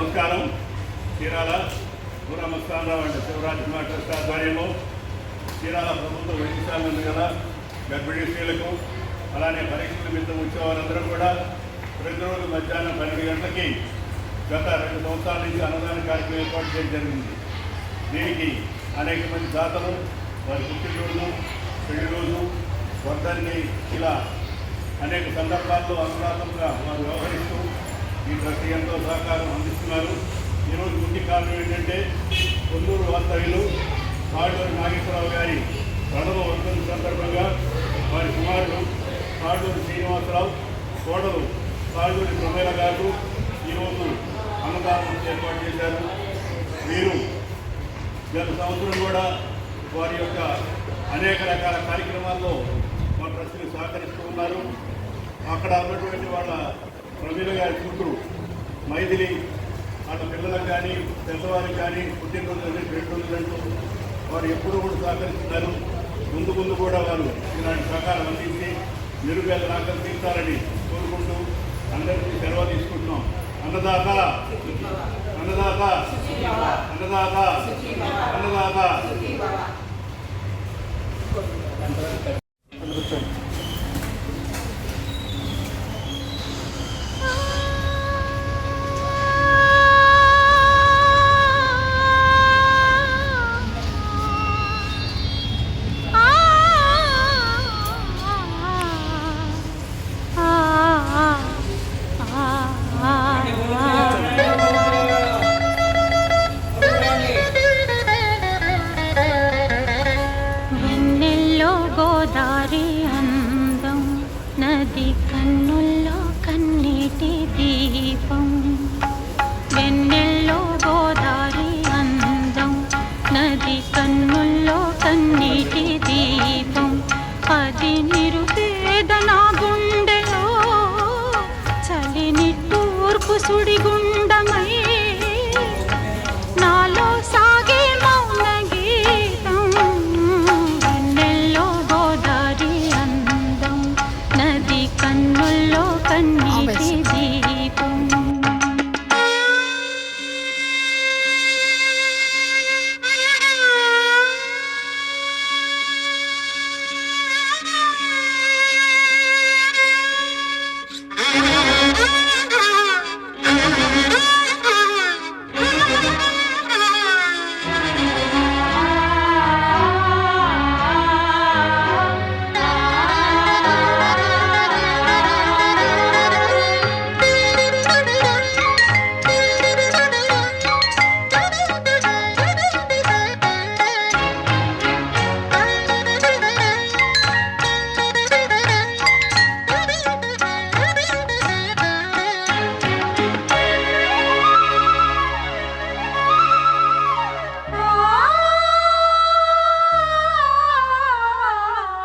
నమస్కారం. చీరాల పూరమస్థానరావు అంటే శివరాజకుమార్ ట్రస్ట్ ఆధ్వర్యంలో చీరాల ప్రభుత్వ వైద్యశాల నుండి గల గర్భిణీ స్త్రీలకు అలానే పరీక్షల నిమిత్తం వచ్చేవారందరూ కూడా ప్రతిరోజు మధ్యాహ్నం 12 గంటలకి గత 2 సంవత్సరాల నుంచి అన్నదాన కార్యక్రమం ఏర్పాటు చేయడం జరిగింది. దీనికి అనేక మంది దాతలు వారి పుట్టినరోజు, పెళ్లి రోజు, వర్ధంతి ఇలా అనేక సందర్భాల్లో అనురాధంగా వారు వ్యవహరిస్తూ ఈ ట్రస్ట్ ఎంతో సహకారం అందిస్తున్నారు. ఈరోజు ముఖ్య కారణం ఏంటంటే కొల్లూరు వాస్తవ్యులు తాళ్ళూరు నాగేశ్వరరావు గారి ప్రథమ వర్ధంతి సందర్భంగా వారి కుమారుడు తాళ్ళూరు శ్రీనివాసరావు, కోడలు తాళ్ళూరి ప్రమేల గారు ఈరోజు అన్నదానం ఏర్పాటు చేశారు. వీరు గత సంవత్సరం కూడా వారి యొక్క అనేక రకాల కార్యక్రమాల్లో మా ట్రస్ట్ని సహకరిస్తూ ఉన్నారు. అక్కడ ఉన్నటువంటి వాళ్ళ ప్రమీల గారి కూతురు మైథిలి వాళ్ళ పిల్లలకు కానీ పెద్దవారికి కానీ పుట్టినరోజు 2 రోజులంటూ వారు ఎప్పుడూ కూడా సహకరిస్తున్నారు. ముందు కూడా వారు ఇలాంటి సహకారం అందించి నిరుపేద రాకలు తీర్చాలని కోరుకుంటూ అందరికీ సెలవు తీసుకుంటున్నాం. అన్నదాత అన్నదాత అన్నదాత అన్నదాత. గోదారి అందం నది కన్నుల్లో కన్నీటి దీపం. వెన్నెల్లో గోదారి అందం నది కన్నుల్లో కన్నీటి దీపం. అది నిరుపేద నా గుండెలో చలిని తూర్పు సుడిగుండమై నాలో సాగే మౌన గీతం. వెన్నెల్లో గోదారి అందం నది కన్నుల్లో కన్నీటి దీపం.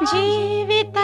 జీవిత